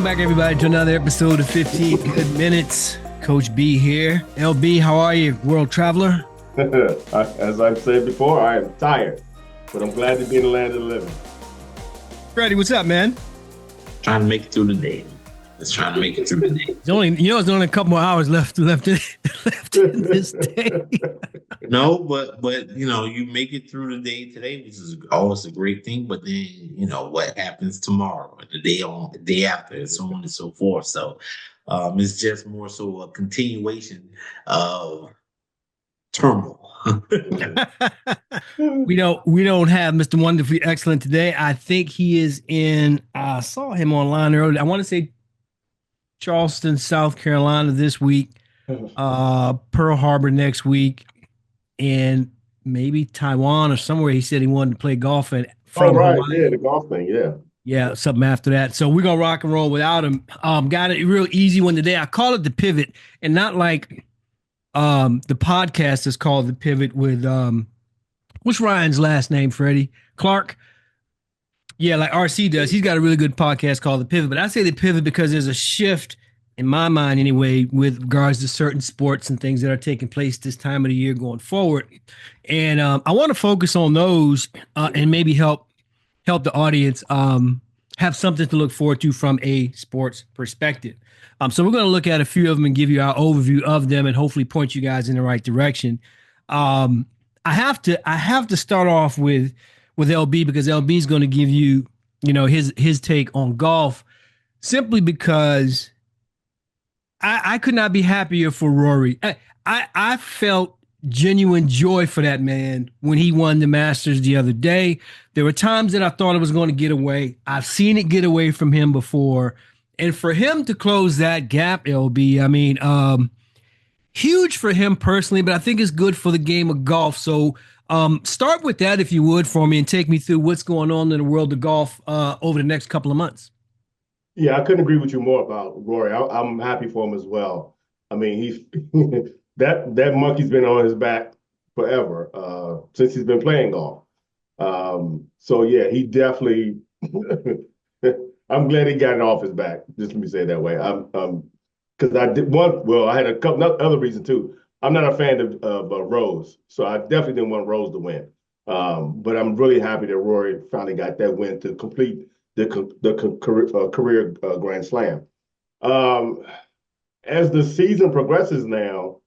back, everybody, to another episode of 15 Good Minutes. Coach B here. LB, how are you, world traveler? As I've said before, I am tired, but I'm glad to be in the land of the living. Freddie, what's up, man? Trying to make it through the day. Just trying to make it through the day. It's only a couple more hours left in this day. No, but you make it through the day today, which is always a great thing. But then what happens tomorrow, and the day after, and so on and so forth. So it's just more so a continuation of turmoil. We don't have Mr. Wonderfully Excellent today. I think he is in. I saw him online earlier. I want to say Charleston, South Carolina this week, Pearl Harbor next week, and maybe Taiwan or somewhere. He said he wanted to play golf from right, Hawaii. yeah, the golf thing, yeah, something after that. So we're gonna rock and roll without him. Got a real easy one today. I call it the pivot, and not like the podcast is called the pivot with what's Ryan's last name, Freddie Clark. Yeah, like RC does. He's got a really good podcast called The Pivot. But I say The Pivot because there's a shift, in my mind anyway, with regards to certain sports and things that are taking place this time of the year going forward. And I want to focus on those and maybe help the audience have something to look forward to from a sports perspective. So we're going to look at a few of them and give you our overview of them and hopefully point you guys in the right direction. I have to start off with LB because LB is going to give you, his take on golf, simply because I could not be happier for Rory. I felt genuine joy for that man when he won the Masters the other day. There were times that I thought it was going to get away. I've seen it get away from him before, and for him to close that gap, LB, I mean, huge for him personally, but I think it's good for the game of golf. So start with that, if you would, for me, and take me through what's going on in the world of golf over the next couple of months. Yeah, I couldn't agree with you more about Rory. I'm happy for him as well. I mean, he's that monkey's been on his back forever since he's been playing golf. So yeah, he definitely. I'm glad he got it off his back. Just let me say it that way. Because I did one. Well, I had a couple other reasons too. I'm not a fan of Rose, so I definitely didn't want Rose to win. But I'm really happy that Rory finally got that win to complete the career Grand Slam. As the season progresses now,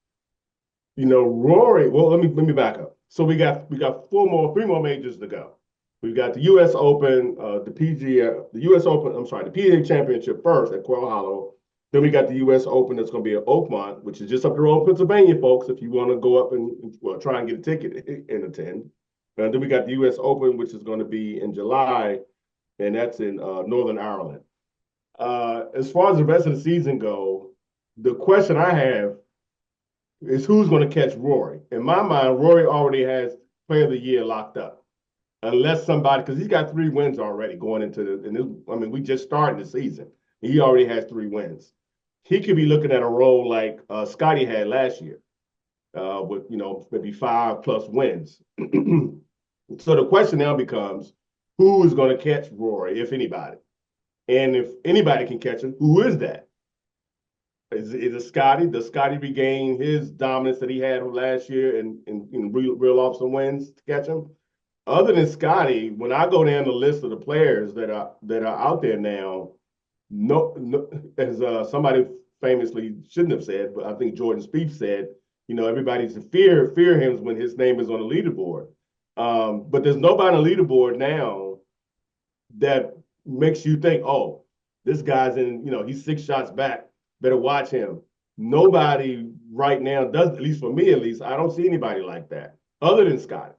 Rory. Well, let me back up. So we got three more majors to go. We've got the U.S. Open, the PGA Championship first at Quail Hollow. Then we got the U.S. Open that's going to be at Oakmont, which is just up the road, Pennsylvania, folks, if you want to go up and try and get a ticket and attend. And then we got the U.S. Open, which is going to be in July, and that's in Northern Ireland. As far as the rest of the season go, the question I have is who's going to catch Rory? In my mind, Rory already has Player of the Year locked up. Unless somebody, because he's got 3 wins already going into we just started the season. He already has 3 wins. He could be looking at a role like Scotty had last year, with maybe 5+ wins. So the question now becomes, who is going to catch Rory, if anybody? And if anybody can catch him, who is that? Is it Scotty? Does Scotty regain his dominance that he had last year and reel off some wins to catch him? Other than Scotty, when I go down the list of the players that are out there now, no, as somebody famously shouldn't have said, but I think Jordan Spieth said, everybody's fear him when his name is on the leaderboard. But there's nobody on the leaderboard now that makes you think, oh, this guy's he's 6 shots back. Better watch him. Nobody right now does, at least for me, I don't see anybody like that other than Scotty.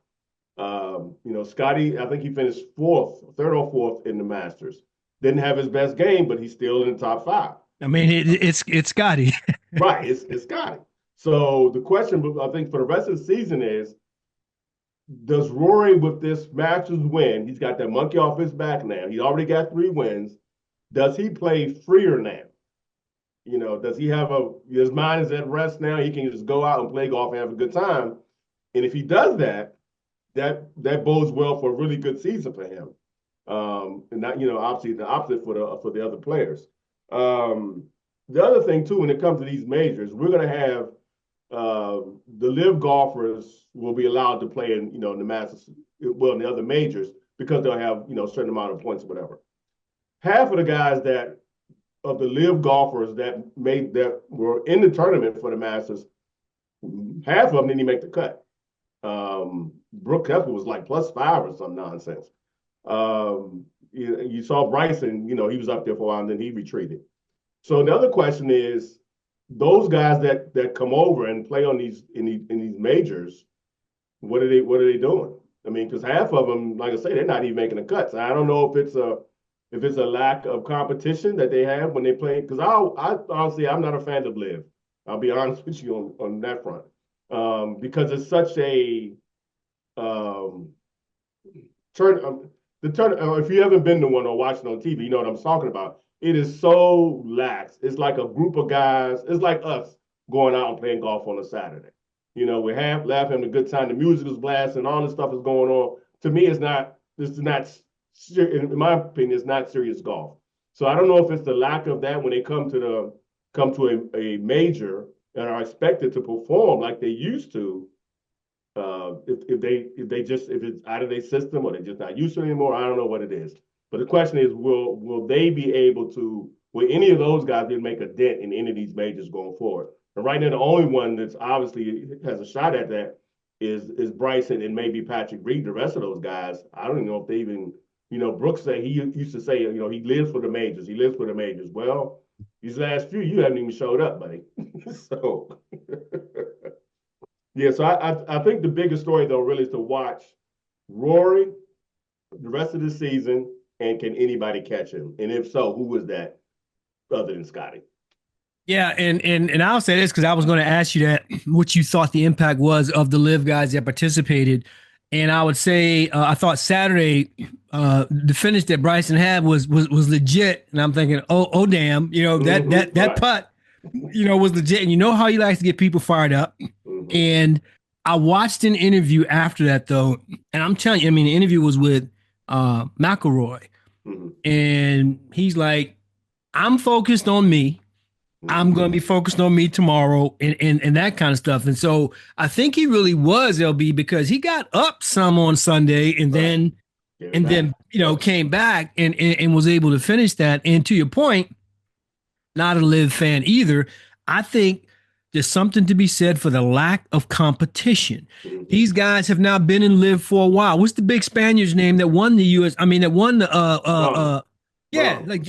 Scotty, I think he finished 3rd or 4th in the Masters. Didn't have his best game, but he's still in the top 5. I mean, it's Scotty. Right, it's Scotty. So the question, I think, for the rest of the season is, does Rory, with this Masters win, he's got that monkey off his back now. He already got 3 wins. Does he play freer now? Does he have his mind is at rest now? He can just go out and play golf and have a good time. And if he does that, that bodes well for a really good season for him. And not, obviously the opposite for the other players. The other thing too, when it comes to these majors, we're going to have the live golfers will be allowed to play in in the Masters, well, in the other majors because they'll have a certain amount of points or whatever. Half of the guys that of the live golfers that were in the tournament for the Masters, half of them didn't even make the cut. Brooke Koepka was like +5 or some nonsense. You saw Bryson, he was up there for a while and then he retreated. So the other question is, those guys that come over and play on these majors, what are they doing? I mean, because half of them, like I say, they're not even making the cuts. I don't know if it's a lack of competition that they have when they play. Because I honestly, I'm not a fan of live. I'll be honest with you on that front, because it's such a turn. The turn. If you haven't been to one or watching on TV, you know what I'm talking about. It is so lax. It's like a group of guys. It's like us going out and playing golf on a Saturday. We're laughing, having a good time. The music is blasting. All this stuff is going on. To me, it's not. This is not. In my opinion, it's not serious golf. So I don't know if it's the lack of that when they come to a major and are expected to perform like they used to. If it's out of their system or they're just not used to it anymore, I don't know what it is. But the question is, will they be able to? Will any of those guys be able to make a dent in any of these majors going forward? And right now, the only one that's obviously has a shot at that is Bryson and maybe Patrick Reed. The rest of those guys, I don't even know if they even. Brooks said he used to say, he lives for the majors. He lives for the majors. Well, these last few, you haven't even showed up, buddy. So. Yeah, so I think the biggest story though really is to watch Rory the rest of the season, and can anybody catch him? And if so, who was that other than Scotty? Yeah, and I'll say this because I was going to ask you that what you thought the impact was of the live guys that participated, and I would say I thought Saturday the finish that Bryson had was legit, and I'm thinking, oh damn, that Right. putt, was legit, and you know how he likes to get people fired up, and I watched an interview after that though, and I'm telling you, I mean, the interview was with McIlroy, and he's like, I'm focused on me. I'm going to be focused on me tomorrow and that kind of stuff. And so I think he really was LB because he got up some on Sunday and then came back and was able to finish that. And to your point, not a live fan either. I think there's something to be said for the lack of competition. These guys have now been in live for a while. What's the big Spaniard's name that won the US? I mean, that won the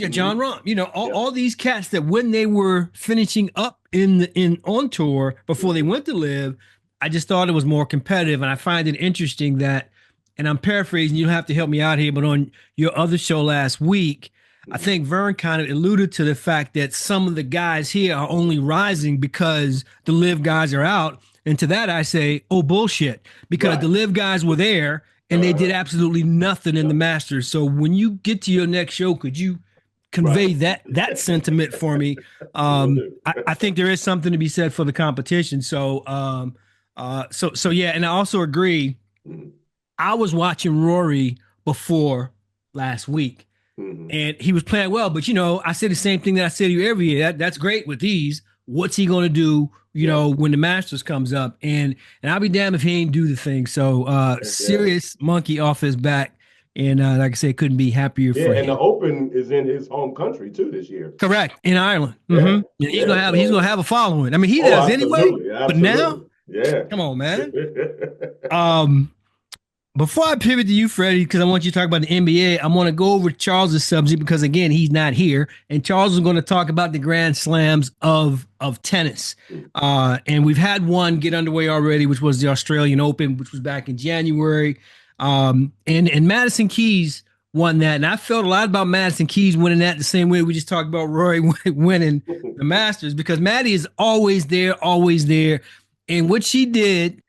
John Rahm. All these cats that when they were finishing up in on tour before they went to live, I just thought it was more competitive, and I find it interesting that, and I'm paraphrasing, you'll have to help me out here, but on your other show last week, I think Vern kind of alluded to the fact that some of the guys here are only rising because the live guys are out. And to that, I say, oh, bullshit, because the live guys were there and they did absolutely nothing in the Masters. So when you get to your next show, could you convey that sentiment for me? I think there is something to be said for the competition. So yeah, and I also agree. I was watching Rory before last week. And he was playing well, but I say the same thing that I say to you every year. That's great with these. What's he going to do? When the Masters comes up, and I'll be damned if he ain't do the thing. So serious monkey off his back, and like I said, couldn't be happier for him. And the Open is in his home country too this year. Correct, in Ireland. He's gonna have a following. I mean, he does anyway. But now, come on, man. Before I pivot to you, Freddie, because I want you to talk about the NBA, I want to go over Charles's subject because, again, he's not here. And Charles is going to talk about the Grand Slams of tennis. And we've had one get underway already, which was the Australian Open, which was back in January. And Madison Keys won that. And I felt a lot about Madison Keys winning that the same way we just talked about Rory winning the Masters, because Maddie is always there. And what she did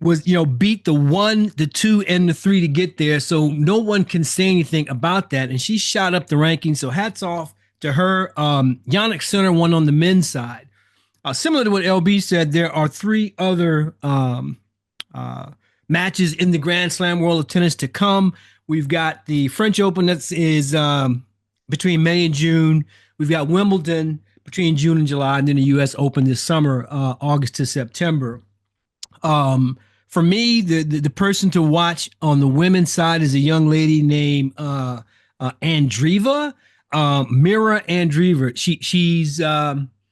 was, beat the 1, the 2, and the 3 to get there. So no one can say anything about that. And she shot up the rankings. So hats off to her. Yannick Sinner won on the men's side. Similar to what LB said, there are 3 other matches in the Grand Slam world of tennis to come. We've got the French Open that is between May and June. we've got Wimbledon between June and July, and then the U.S. Open this summer, August to September. Um, for me, the person to watch on the women's side is a young lady named Andreeva, Mira Andreeva. She's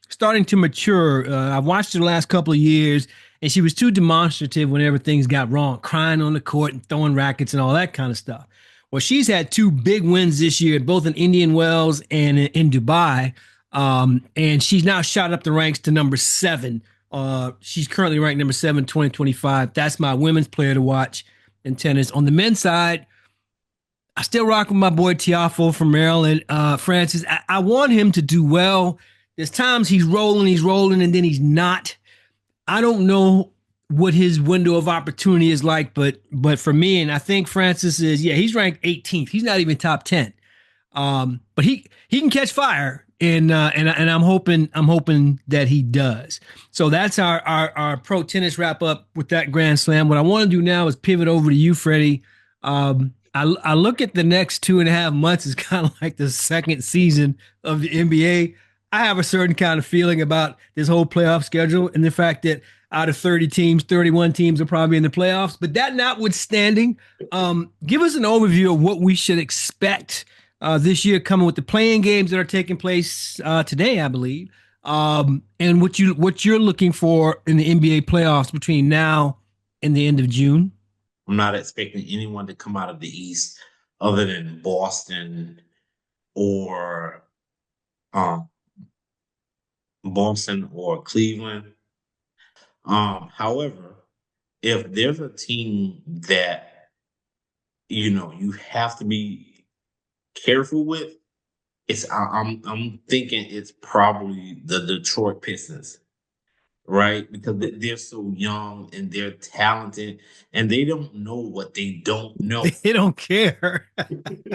starting to mature. I've watched her the last couple of years, and she was too demonstrative whenever things got wrong, crying on the court and throwing rackets and all that kind of stuff. Well, she's had two big wins this year, both in Indian Wells and in Dubai. And she's now shot up the ranks to number seven. She's currently ranked number seven, 2025. That's my women's player to watch in tennis. On the men's side, I still rock with my boy Tiafo from Maryland. Francis, I want him to do well. There's times he's rolling, and then he's not. I don't know what his window of opportunity is like, but for me, and I think Francis is, yeah, he's ranked 18th. He's not even top 10. But he can catch fire, and I'm hoping that he does. So that's our pro tennis wrap up with that Grand Slam. What I want to do now is pivot over to you, Freddie. I look at the next 2.5 months as kind of like the second season of the NBA. I have a certain kind of feeling about this whole playoff schedule and the fact that out of 30 teams, 31 teams are probably in the playoffs. But that notwithstanding, give us an overview of what we should expect this year, coming with the playing games that are taking place today, I believe, and what you're looking for in the NBA playoffs between now and the end of June. I'm not expecting anyone to come out of the East other than Boston or um, Boston or Cleveland. However, if there's a team that you have to be careful with, I'm thinking it's probably the Detroit Pistons, right? Because they're so young and they're talented and they don't know what they don't know. They don't care.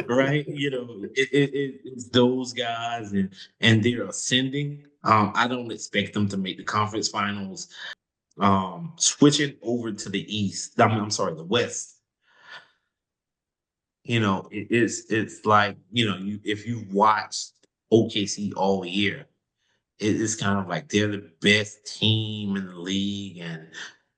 Right? It's those guys and they're ascending. I don't expect them to make the conference finals. Switching over to the East, I'm sorry, the West. It's like, if you watched OKC all year, it's kind of like they're the best team in the league,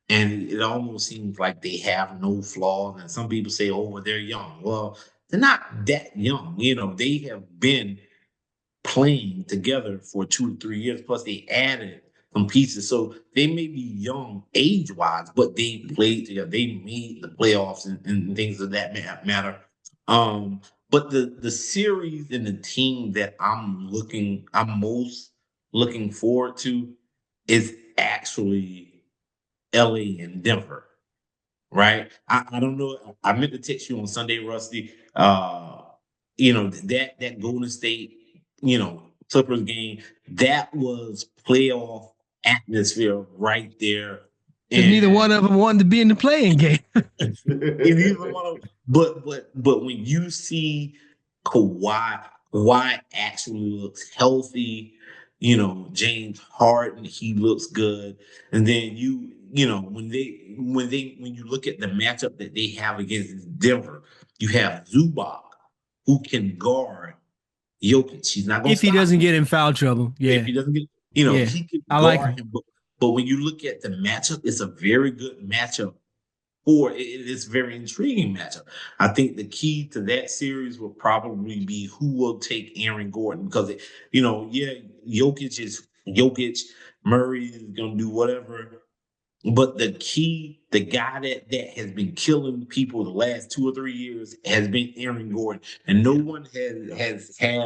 and it almost seems like they have no flaws. And some people say, "Oh, well, they're young." Well, they're not that young. They have been playing together for 2 to 3 years. Plus, they added some pieces, so they may be young age-wise, but they played together. They made the playoffs and things of that matter. But the series and the team that I'm most looking forward to is actually LA and Denver, right? I don't know. I meant to text you on Sunday, Rusty. That Golden State, Clippers game, that was playoff atmosphere right there. And neither one of them wanted to be in the playing game. But when you see Kawhi actually looks healthy. James Harden, he looks good. And then when you look at the matchup that they have against Denver, you have Zubac who can guard Jokic. He's not going if he doesn't get in foul trouble. Yeah. If he doesn't get, Yeah. he can I like guard him. But when you look at the matchup, it's a very good matchup. It's a very intriguing matchup. I think the key to that series will probably be who will take Aaron Gordon because, Jokic is Jokic. Murray is going to do whatever. But the guy that has been killing people the last 2 or 3 years has been Aaron Gordon. And no one has had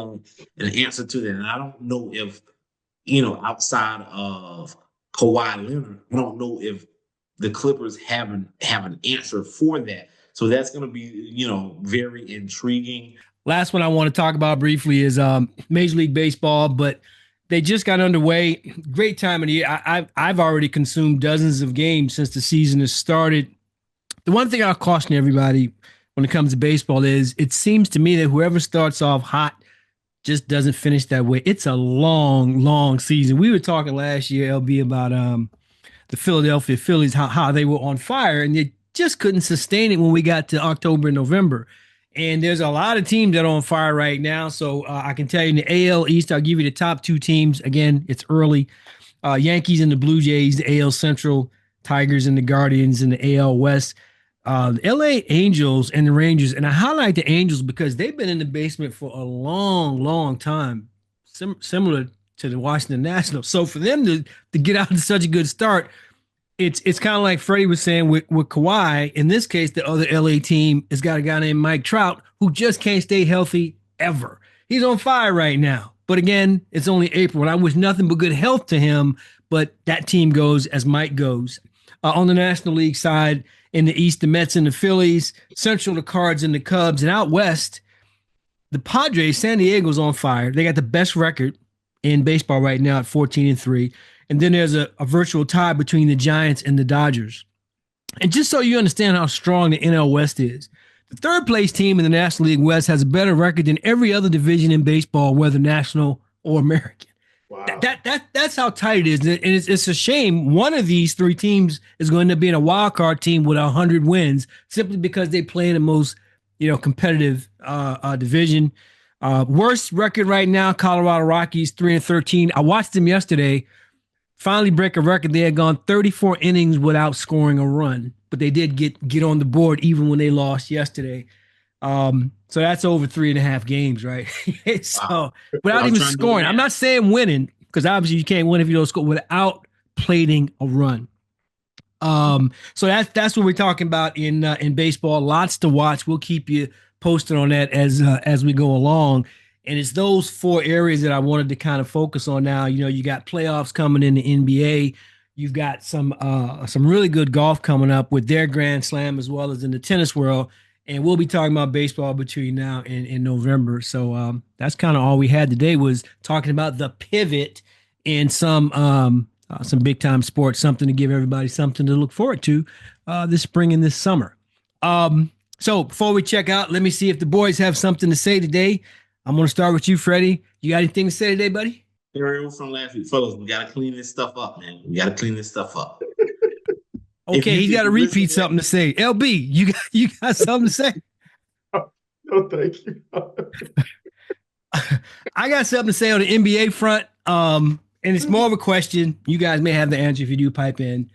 an answer to that. And I don't know if, outside of Kawhi Leonard, I don't know if the Clippers have an answer for that. So that's going to be, very intriguing. Last one I want to talk about briefly is Major League Baseball, but they just got underway. Great time of the year. I've already consumed dozens of games since the season has started. The one thing I'll caution everybody when it comes to baseball is it seems to me that whoever starts off hot just doesn't finish that way. It's a long, long season. We were talking last year, LB, about the Philadelphia Phillies, how they were on fire, and they just couldn't sustain it when we got to October and November. And there's a lot of teams that are on fire right now. So I can tell you in the AL East, I'll give you the top two teams. Again, it's early. Yankees and the Blue Jays, the AL Central, Tigers and the Guardians in the AL West. The LA Angels and the Rangers. And I highlight the Angels because they've been in the basement for a long, long time, similar to the Washington Nationals. So for them to get out to such a good start, it's kind of like Freddie was saying with Kawhi. In this case, the other LA team has got a guy named Mike Trout who just can't stay healthy ever. He's on fire right now. But again, it's only April, and I wish nothing but good health to him. But that team goes as Mike goes. On the National League side, in the East, the Mets and the Phillies, Central, the Cards and the Cubs, and out West, the Padres, San Diego's on fire. They got the best record in baseball right now at 14-3. And then there's a virtual tie between the Giants and the Dodgers. And just so you understand how strong the NL West is, the third place team in the National League West has a better record than every other division in baseball, whether national or American. Wow. That's how tight it is. And it's a shame one of these three teams is going to be in a wild card team with 100 wins simply because they play in the most, competitive division. Worst record right now, Colorado Rockies, 3-13. I watched them yesterday. Finally break a record. They had gone 34 innings without scoring a run, but they did get on the board even when they lost yesterday. So that's over 3.5 games, right? So without even scoring, I'm not saying winning because obviously you can't win if you don't score without plating a run. So that's what we're talking about in baseball. Lots to watch. We'll keep you posted on that as we go along. And it's those four areas that I wanted to kind of focus on now. You got playoffs coming in the NBA. You've got some really good golf coming up with their Grand Slam as well as in the tennis world. And we'll be talking about baseball between now and November. So that's kind of all we had today was talking about the pivot in some big time sports, something to give everybody something to look forward to this spring and this summer. So before we check out, let me see if the boys have something to say today. I'm going to start with you, Freddie. You got anything to say today, buddy? Carry over from last week. Fellas, we got to clean this stuff up, man. We got to clean this stuff up. Okay, he's got to repeat something to say. LB, you got something to say? No, thank you. I got something to say on the NBA front, and it's more of a question. You guys may have the answer if you do pipe in.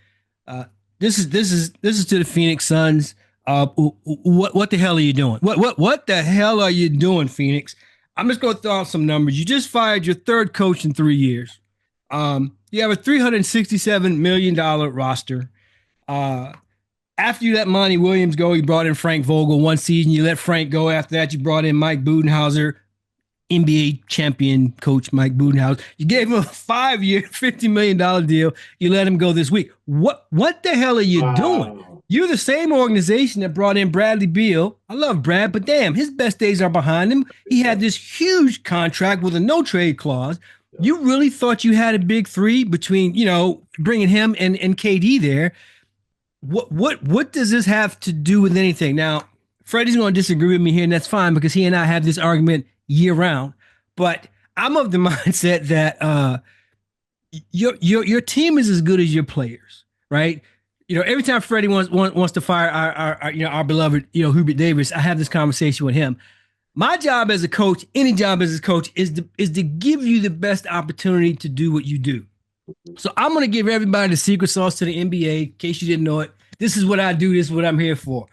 This is to the Phoenix Suns. What the hell are you doing? What the hell are you doing, Phoenix? I'm just going to throw out some numbers. You just fired your third coach in 3 years. You have a $367 million roster. After you let Monty Williams go, you brought in Frank Vogel one season. You let Frank go. After that, you brought in Mike Budenholzer, NBA champion coach Mike Budenholzer. You gave him a 5-year, $50 million deal. You let him go this week. What the hell are you doing? You're the same organization that brought in Bradley Beal. I love Brad, but damn, his best days are behind him. He had this huge contract with a no-trade clause. You really thought you had a big three between, bringing him and KD there. What does this have to do with anything? Now, Freddie's going to disagree with me here, and that's fine because he and I have this argument year-round. But I'm of the mindset that your team is as good as your players, right? Every time Freddie wants to fire our beloved, Hubert Davis, I have this conversation with him. My job as a coach, any job as a coach, is to give you the best opportunity to do what you do. So I'm going to give everybody the secret sauce to the NBA, in case you didn't know it. This is what I do. This is what I'm here for.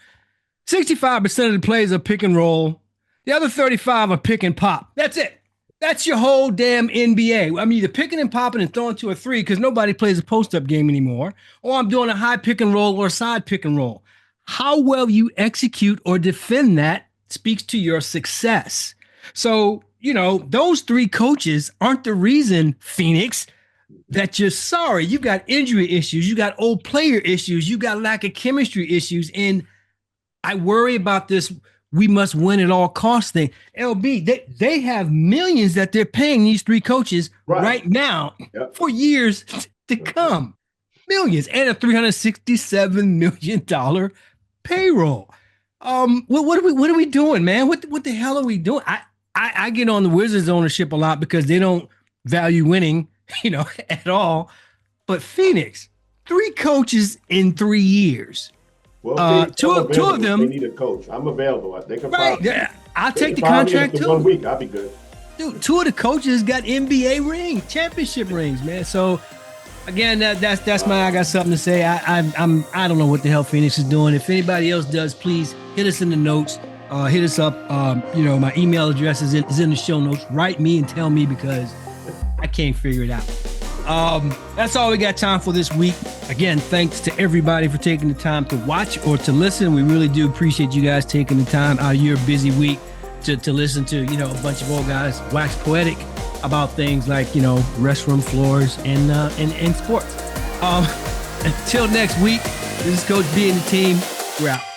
65% of the plays are pick and roll. The other 35 are pick and pop. That's it. That's your whole damn NBA. I'm either picking and popping and throwing to a three because nobody plays a post-up game anymore, or I'm doing a high pick and roll or a side pick and roll. How well you execute or defend that speaks to your success. So, those three coaches aren't the reason, Phoenix, that you're sorry. You got injury issues. You got old player issues. You got lack of chemistry issues. And I worry about this we must win at all costs thing. LB, they have millions that they're paying these three coaches right now for years to come. Millions and a $367 million payroll. What are we doing, man? What the hell are we doing? I get on the Wizards ownership a lot because they don't value winning, at all. But Phoenix, three coaches in 3 years. Well, two of if them. they need a coach. I'm available. They can Right. probably, Yeah, I'll they take can the probably contract after too. 1 week. I'll be good. Dude, two of the coaches got NBA championship rings, man. So again, that's my. I got something to say. I don't know what the hell Phoenix is doing. If anybody else does, please hit us in the notes. Hit us up. My email address is in the show notes. Write me and tell me because I can't figure it out. That's all we got time for this week. Again, thanks to everybody for taking the time to watch or to listen. We really do appreciate you guys taking the time out of your busy week to listen to, a bunch of old guys wax poetic about things like, restroom floors and sports. Until next week, this is Coach B and the team. We're out.